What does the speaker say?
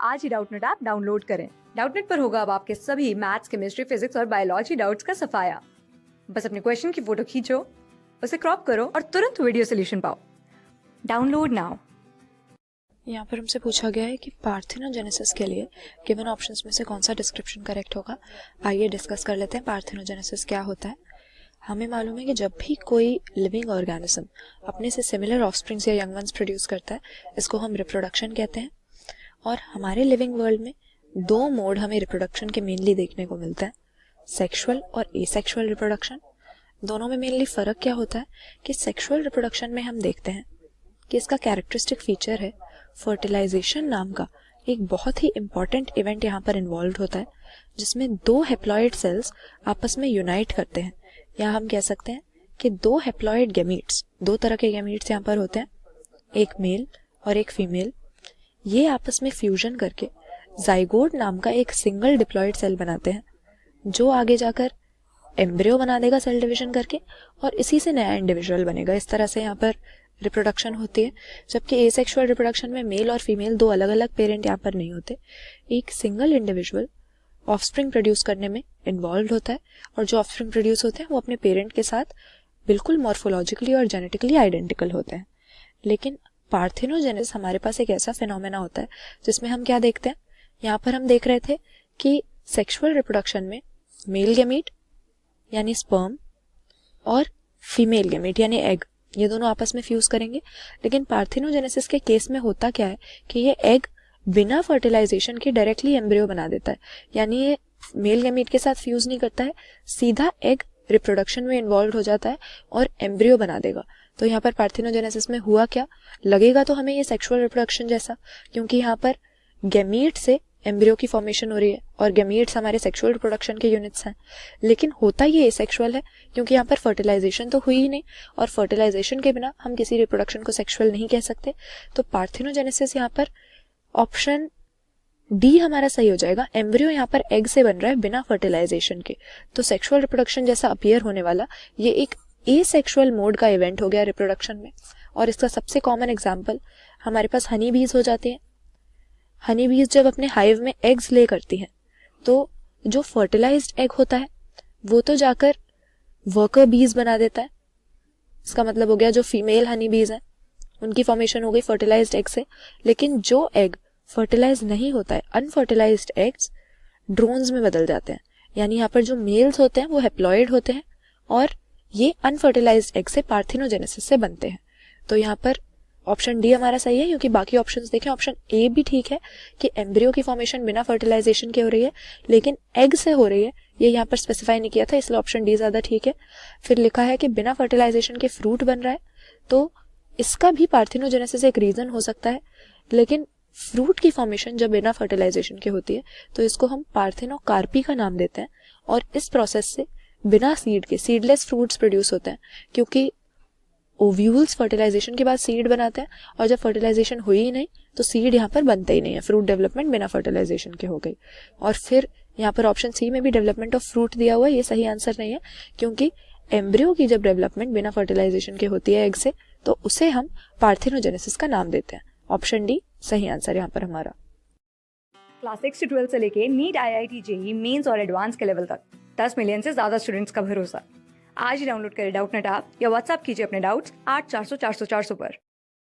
आज ही Doubtnut app download करें। Doubtnut पर होगा अब आपके सभी मैथ्स, केमिस्ट्री, फिजिक्स और बायोलॉजी डाउट्स का सफाया। बस अपने क्वेश्चन की फोटो खींचो, उसे क्रॉप करो और तुरंत वीडियो सोल्यूशन पाओ। Download now. यहाँ पर हमसे पूछा गया है कि पार्थेनोजेनेसिस के लिए गिवन ऑप्शंस में से कौन सा डिस्क्रिप्शन करेक्ट होगा। आइए डिस्कस कर लेते हैं पार्थेनोजेनेसिस क्या होता है। हमें मालूम है कि जब भी कोई लिविंग ऑर्गेनिज्म अपने से सिमिलर ऑफस्प्रिंग्स या यंग वंस प्रोड्यूस करता है, इसको हम रिप्रोडक्शन कहते हैं। और हमारे लिविंग वर्ल्ड में दो मोड हमें रिप्रोडक्शन के मेनली देखने को मिलते हैं, सेक्सुअल और एसेक्सुअल रिप्रोडक्शन। दोनों में मेनली फ़र्क क्या होता है कि सेक्सुअल रिप्रोडक्शन में हम देखते हैं कि इसका कैरेक्टरिस्टिक फीचर है फर्टिलाइजेशन नाम का एक बहुत ही इंपॉर्टेंट इवेंट यहाँ पर इन्वॉल्व होता है, जिसमें दो हेप्लॉइड सेल्स आपस में यूनाइट करते हैं। या हम कह सकते हैं कि दो हेप्लॉइड गैमीट्स, दो तरह के गैमीट्स यहाँ पर होते हैं, एक मेल और एक फीमेल। ये आपस में फ्यूजन करके जाइगोट नाम का एक सिंगल डिप्लॉइड सेल बनाते हैं, जो आगे जाकर एम्ब्रियो बना देगा सेल डिवीजन करके, और इसी से नया इंडिविजुअल बनेगा। इस तरह से यहाँ पर रिप्रोडक्शन होती है। जबकि एसेक्सुअल रिप्रोडक्शन में मेल और फीमेल दो अलग अलग पेरेंट यहाँ पर नहीं होते, एक सिंगल इंडिविजुअल ऑफस्प्रिंग प्रोड्यूस करने में इन्वॉल्व होता है, और जो ऑफस्प्रिंग प्रोड्यूस होते हैं वो अपने पेरेंट के साथ बिल्कुल मॉर्फोलॉजिकली और जेनेटिकली आइडेंटिकल होते हैं। लेकिन पार्थेनोजेनेसिस हमारे पास एक ऐसा फिनोमेना होता है जिसमें हम क्या देखते हैं, यहाँ पर हम देख रहे थे कि सेक्सुअल रिप्रोडक्शन में मेल गैमीट यानी स्पर्म और फीमेल गैमीट यानी एग, ये दोनों आपस में फ्यूज करेंगे। लेकिन पार्थेनोजेनेसिस के केस में होता क्या है कि ये एग बिना फर्टिलाइजेशन के डायरेक्टली एम्ब्रियो बना देता है, यानी ये मेल गैमीट के साथ फ्यूज नहीं करता है, सीधा एग रिप्रोडक्शन में इन्वॉल्व हो जाता है और एम्ब्रियो बना देगा। तो यहाँ पर पार्थेनोजेनेसिस में हुआ क्या, लगेगा तो हमें ये सेक्सुअल रिप्रोडक्शन जैसा, क्योंकि यहाँ पर गैमीट से एम्ब्रियो की फॉर्मेशन हो रही है और गैमीट्स हमारे सेक्सुअल रिप्रोडक्शन के यूनिट्स हैं। लेकिन होता ये एसेक्सुअल है, क्योंकि यहाँ पर फर्टिलाइजेशन तो हुई ही नहीं, और फर्टिलाइजेशन के बिना हम किसी रिप्रोडक्शन को सेक्सुअल नहीं कह सकते। तो पार्थेनोजेनेसिस यहाँ पर ऑप्शन डी हमारा सही हो जाएगा। एम्ब्रियो यहाँ पर एग से बन रहा है बिना फर्टिलाइजेशन के, तो सेक्सुअल रिप्रोडक्शन जैसा अपीयर होने वाला ये एक एसेक्सुअल मोड का इवेंट हो गया रिप्रोडक्शन में। और इसका सबसे कॉमन एग्जाम्पल हमारे पास हनी बीज हो जाती हैं। हनी बीज जब अपने हाइव में एग्स ले करती हैं, तो जो फर्टिलाइज्ड एग होता है वो तो जाकर वर्कर बीज बना देता है। इसका मतलब हो गया जो फीमेल हनी बीज हैं उनकी फॉर्मेशन हो गई फर्टिलाइज्ड एग से। लेकिन जो एग फर्टिलाइज नहीं होता है, अनफर्टिलाइज्ड एग्स ड्रोन्स में बदल जाते हैं, यानी यहाँ पर जो मेल्स होते हैं वो हेप्लॉइड होते हैं और ये अनफर्टिलाइज्ड एग से पार्थेनोजेनेसिस से बनते हैं। तो यहाँ पर ऑप्शन डी हमारा सही है, क्योंकि बाकी ऑप्शंस देखें, ऑप्शन ए भी ठीक है कि एम्ब्रियो की फॉर्मेशन बिना फर्टिलाइजेशन के हो रही है, लेकिन एग से हो रही है, ये यहाँ पर स्पेसिफाई नहीं किया था, इसलिए ऑप्शन डी ज्यादा ठीक है। फिर लिखा है कि बिना फर्टिलाइजेशन के फ्रूट बन रहा है, तो इसका भी पार्थेनोजेनेसिस एक रीजन हो सकता है। लेकिन फ्रूट की फॉर्मेशन जब बिना फर्टिलाइजेशन के होती है तो इसको हम पार्थेनोकार्पी का नाम देते हैं, और इस प्रोसेस से बिना सीड के सीडलेस फ्रूट्स प्रोड्यूस होते हैं, क्योंकि ओव्यूल्स फर्टिलाइजेशन के बाद सीड बनाते हैं, और जब फर्टिलाइजेशन हुई ही नहीं तो सीड यहाँ पर बनते ही नहीं है। फ्रूट डेवलपमेंट बिना फर्टिलाइजेशन के हो गई। और फिर यहाँ पर ऑप्शन सी में भी डेवलपमेंट ऑफ फ्रूट दिया हुआ है, ये सही आंसर नहीं है, क्योंकि एम्ब्रियो की जब डेवलपमेंट बिना फर्टिलाइजेशन के होती है एग से, तो उसे हम पार्थेनोजेनेसिस का नाम देते हैं। ऑप्शन डी सही आंसर यहाँ पर हमारा। क्लास 6 से 12 से लेके नीट, IIT, जेईई मेंस और एडवांस के लेवल तक 10 मिलियन से ज्यादा स्टूडेंट्स का भरोसा। आज ही डाउनलोड करें डाउटनेट ऐप या व्हाट्सएप कीजिए अपने डाउट्स 8400 400 400 पर।